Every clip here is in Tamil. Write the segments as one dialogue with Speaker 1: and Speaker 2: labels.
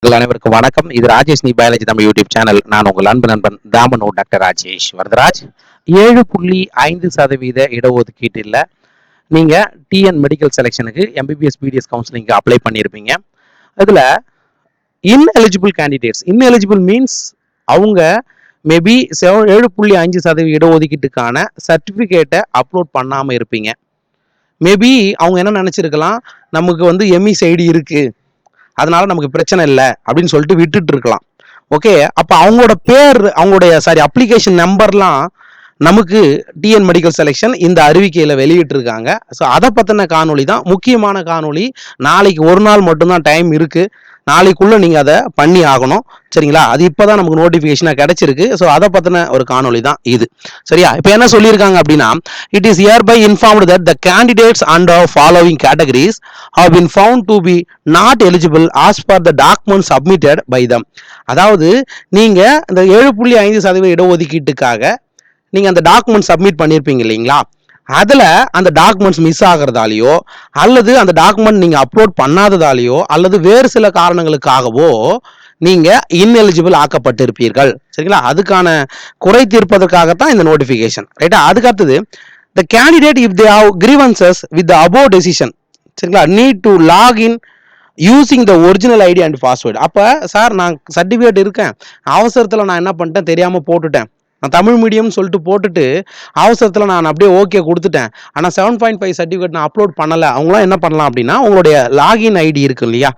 Speaker 1: அனைவருக்கும் வணக்கம். இது ராஜேஷ் நீ பயாலஜி நம்ம யூடியூப் சேனல். நான் உங்கள் அன்பு நண்பன் தாமனோ டாக்டர் ராஜேஷ் வரதராஜ். 7.5% இடஒதுக்கீட்டில் நீங்க டிஎன் மெடிக்கல் செலெக்ஷனுக்கு எம்பிபிஎஸ் பிடிஎஸ் கவுன்சிலிங்க்கு அப்ளை பண்ணியிருப்பீங்க. இதுல இன்எலிஜிபிள் கேண்டிடேட்ஸ், இன்எலிஜிபிள் மீன்ஸ் அவங்க மேபி 7.5% இடஒதுக்கீட்டுக்கான சர்டிஃபிகேட்டை அப்லோட் பண்ணாம இருப்பீங்க. மேபி அவங்க என்ன நினைச்சிருக்கலாம், நமக்கு எம்இஸ் ஐடி இருக்கு, அதனால நமக்கு பிரச்சனை இல்லை அப்படின்னு சொல்லிட்டு விட்டுட்டு இருக்கலாம். ஓகே, அப்போ அவங்களோட பேர், அவங்களுடைய அப்ளிகேஷன் நம்பர்லாம் நமக்கு டிஎன் மெடிக்கல் செலெக்ஷன் இந்த அறிவிக்கையில் வெளியிட்டிருக்காங்க. ஸோ அதை பற்றின காணொலி தான், முக்கியமான காணொலி. நாளைக்கு ஒரு நாள் மட்டும்தான் டைம் இருக்குது, நாளைக்குள்ளே நீங்கள் அதை பண்ணி ஆகணும். சரிங்களா? அது இப்போ தான் நமக்கு நோட்டிஃபிகேஷனாக கிடைச்சிருக்கு. ஸோ அதை பற்றின ஒரு காணொலி தான் இது. சரியா? இப்போ என்ன சொல்லியிருக்காங்க அப்படின்னா, it is hereby informed that the candidates under following categories have been found to be not eligible as per the documents submitted by them. அதாவது நீங்கள் இந்த 7.5% இடஒதுக்கீட்டுக்காக நீங்கள் அந்த டாக்குமெண்ட் சப்மிட் பண்ணியிருப்பீங்க இல்லைங்களா, அதில் அந்த டாக்குமெண்ட்ஸ் மிஸ் ஆகிறதாலேயோ அல்லது அந்த டாக்குமெண்ட் நீங்கள் அப்லோட் பண்ணாததாலேயோ அல்லது வேறு சில காரணங்களுக்காகவோ நீங்கள் இன்எலிஜிபிள் ஆக்கப்பட்டிருப்பீர்கள். சரிங்களா? அதுக்கான குறை தீர்ப்பதற்காகத்தான் இந்த நோட்டிஃபிகேஷன். ரைட்டா? அதுக்கு அடுத்தது, the candidate if they have grievances with the above decision, சரிங்களா, need to login using the original ID and password. அப்போ சார் நான் சர்டிஃபிகேட் இருக்கேன், அவசரத்தில் நான் என்ன பண்ணிட்டேன், தெரியாமல் போட்டுட்டேன், நான் தமிழ் மீடியம்னு சொல்லிட்டு போட்டுட்டு அவசரத்தில் நான் அப்படியே ஓகே கொடுத்துட்டேன், ஆனால் 7.5 சர்டிஃபிகேட் நான் அப்லோட் பண்ணலை. அவங்களாம் என்ன பண்ணலாம் அப்படின்னா, உங்களுடைய லாகின் ஐடி இருக்கு இல்லையா,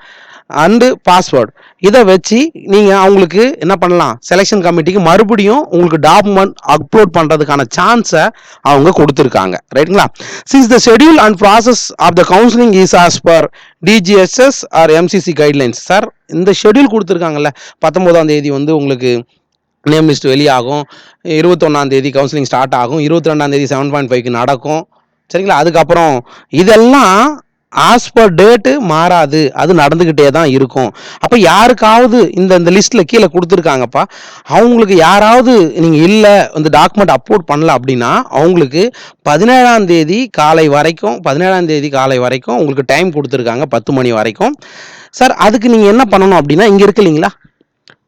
Speaker 1: அண்டு பாஸ்வேர்டு, இதை வச்சு நீங்கள் அவங்களுக்கு என்ன பண்ணலாம், செலெக்ஷன் கமிட்டிக்கு மறுபடியும் உங்களுக்கு டாக்குமெண்ட் அப்லோட் பண்ணுறதுக்கான சான்ஸை அவங்க கொடுத்துருக்காங்க. ரைட்டுங்களா? Since the schedule and process of the counselling is as per DGHS or MCC guidelines. Sir, இந்த ஷெட்யூல் கொடுத்துருக்காங்கல்ல, 19ஆம் தேதி உங்களுக்கு நேம் லிஸ்ட் வெளியாகும், 21ஆம் தேதி கவுன்சிலிங் ஸ்டார்ட் ஆகும், 22ஆம் தேதி 7.5க்கு நடக்கும். சரிங்களா? அதுக்கப்புறம் இதெல்லாம் ஆஸ் பர் டேட்டு மாறாது, அது நடந்துக்கிட்டே தான் இருக்கும். அப்போ யாருக்காவது இந்த லிஸ்ட்டில் கீழே கொடுத்துருக்காங்கப்பா, அவங்களுக்கு யாராவது நீங்கள் இல்லை இந்த டாக்குமெண்ட் அப்லோட் பண்ணல அப்படின்னா அவங்களுக்கு 17ஆம் தேதி காலை வரைக்கும் உங்களுக்கு டைம் கொடுத்துருக்காங்க, 10 மணி வரைக்கும். சார், அதுக்கு நீங்கள் என்ன பண்ணணும் அப்படின்னா, இங்கே இருக்கு இல்லைங்களா,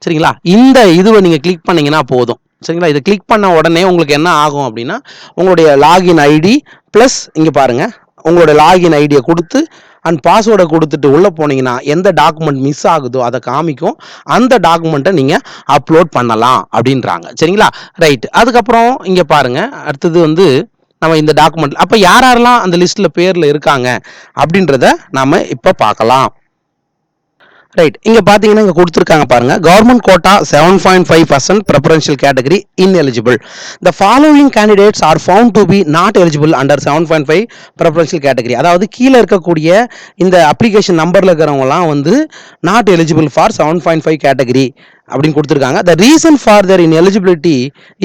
Speaker 1: சரிங்களா, இந்த இதுவை நீங்கள் கிளிக் பண்ணிங்கன்னா போதும். சரிங்களா? இதை கிளிக் பண்ண உடனே உங்களுக்கு என்ன ஆகும் அப்படின்னா, உங்களுடைய லாகின் ஐடி ப்ளஸ் இங்கே பாருங்கள், உங்களோட லாகின் ஐடியை கொடுத்து அண்ட் பாஸ்வேர்டை கொடுத்துட்டு உள்ளே போனீங்கன்னா எந்த டாக்குமெண்ட் மிஸ் ஆகுதோ அதை காமிக்கும், அந்த டாக்குமெண்ட்டை நீங்கள் அப்லோட் பண்ணலாம் அப்படின்றாங்க. சரிங்களா? ரைட். அதுக்கப்புறம் இங்கே பாருங்கள், அடுத்தது நம்ம இந்த டாக்குமெண்ட் அப்போ யாரெல்லாம் அந்த லிஸ்ட்டில் பேரில் இருக்காங்க அப்படின்றத நாம் இப்போ பார்க்கலாம். ரைட். இங்கே பார்த்தீங்கன்னா இங்கே கொடுத்துருக்காங்க பாருங்க, government quota 7.5% preferential category ineligible. The following candidates are found to be not eligible under 7.5 preferential category. அதாவது கீழே இருக்கக்கூடிய இந்த அப்ளிகேஷன் நம்பரில் இருக்கிறவங்கலாம் not eligible for 7.5 category அப்படின்னு கொடுத்துருக்காங்க. The reason for their ineligibility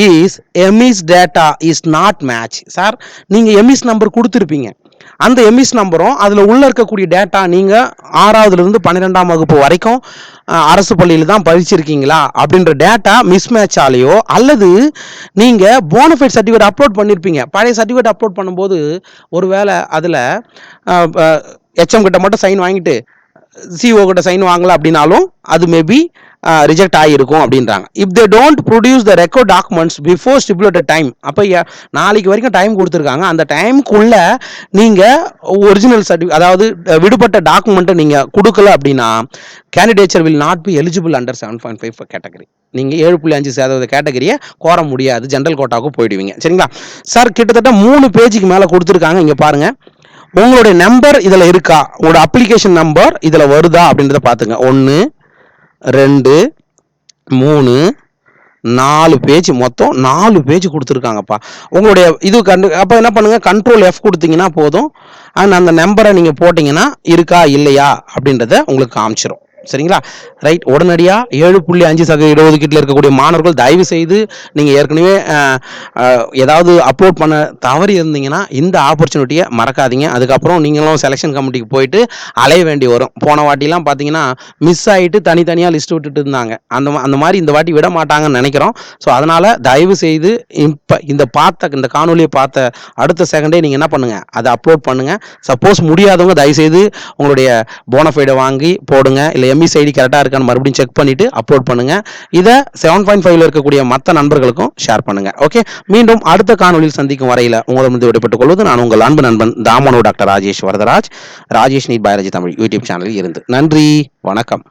Speaker 1: is emis data is not match. Sir, நீங்கள் எம்இஸ் நம்பர் கொடுத்துருப்பீங்க, அந்த எம்இஸ் நம்பரும் அதில் உள்ள இருக்கக்கூடிய டேட்டா நீங்கள் 6ஆவதுலேருந்து 12ஆம் வகுப்பு வரைக்கும் அரசு பள்ளியில் தான் படிச்சிருக்கீங்களா அப்படின்ற டேட்டா மிஸ் மேட்ச் ஆலையோ அல்லது நீங்கள் போனஃபைட் சர்டிஃபிகேட் அப்லோட் பண்ணியிருப்பீங்க, பழைய சர்டிஃபிகேட் அப்லோட் பண்ணும்போது ஒருவேளை அதில் ஹெச்எம் கிட்ட மட்டும் சைன் வாங்கிட்டு சிஓ கிட்ட சைன் வாங்கல அப்படின்னாலும் அது மேபி ரிஜெக்ட் ஆகிருக்கும் அப்படின்றாங்க. If they don't produce the record documents before stipulated time, அப்போ நாளைக்கு வரைக்கும் டைம் கொடுத்துருக்காங்க, அந்த டைமுக்குள்ள நீங்கள் ஒரிஜினல் சர்டிஃபிகேட் அதாவது விடுபட்ட டாக்குமெண்ட்டை நீங்கள் கொடுக்கல அப்படின்னா candidature will not be eligible under 7.5 category. நீங்கள் 7.5% கேட்டகரியை கோர முடியாது, ஜென்ரல் கோட்டாவுக்கு போயிடுவீங்க. சரிங்களா? சார், கிட்டத்தட்ட 3 பேஜுக்கு மேலே கொடுத்துருக்காங்க. இங்கே பாருங்கள், உங்களுடைய நம்பர் இதில் இருக்கா, உங்களோட அப்ளிகேஷன் நம்பர் இதில் வருதா அப்படின்றத பார்த்துங்க. 1 2 3 4 பேஜ், மொத்தம் 4 பேஜ் கொடுத்துருக்காங்கப்பா. உங்களுடைய இது அப்போ என்ன பண்ணுங்க, கண்ட்ரோல் F கொடுத்தீங்கன்னா போதும், அண்ட் அந்த நம்பரை நீங்கள் போட்டிங்கன்னா இருக்கா இல்லையா அப்படின்றத உங்களுக்கு காமிச்சிடும். சரிங்களா? ரைட். உடனடியாக 7.5% இடஒதுக்கீட்டில் இருக்கக்கூடிய மாணவர்கள் தயவு செய்து நீங்கள் ஏற்கனவே ஏதாவது அப்லோட் பண்ண தவறி இருந்தீங்கன்னா இந்த ஆப்பர்ச்சுனிட்டியை மறக்காதீங்க. அதுக்கப்புறம் நீங்களும் செலெக்ஷன் கமிட்டிக்கு போயிட்டு அலைய வேண்டி வரும். போன வாட்டிலாம் பார்த்தீங்கன்னா மிஸ் ஆகிட்டு தனித்தனியாக லிஸ்ட் விட்டுட்டு இருந்தாங்க, அந்த மாதிரி இந்த வாட்டி விட மாட்டாங்கன்னு நினைக்கிறோம். ஸோ அதனால் தயவு செய்து இப்போ இந்த காணொலியை பார்த்த அடுத்த செகண்டே நீங்கள் என்ன பண்ணுங்கள், அதை அப்லோட் பண்ணுங்கள். சப்போஸ் முடியாதவங்க தயவுசெய்து உங்களுடைய போனஃபைடை வாங்கி போடுங்க, இல்லை எம்இசி ஐடி கரெக்டாக இருக்கான்னு மறுபடியும் செக் பண்ணிவிட்டு அப்லோட் பண்ணுங்கள். இதை 7.5ல் இருக்கக்கூடிய மற்ற நண்பர்களுக்கும் ஷேர் பண்ணுங்கள். ஓகே, மீண்டும் அடுத்த காணொலியில் சந்திக்கும் வரையில் உங்களிடமிருந்து விடைபெற்றுக் கொள்வது நான் உங்கள் அன்பு நண்பன் தாமனோ doctor Rajesh Varadharaj, Rajesh NEET biology Tamil YouTube சேனலில் இருந்து. நன்றி, வணக்கம்.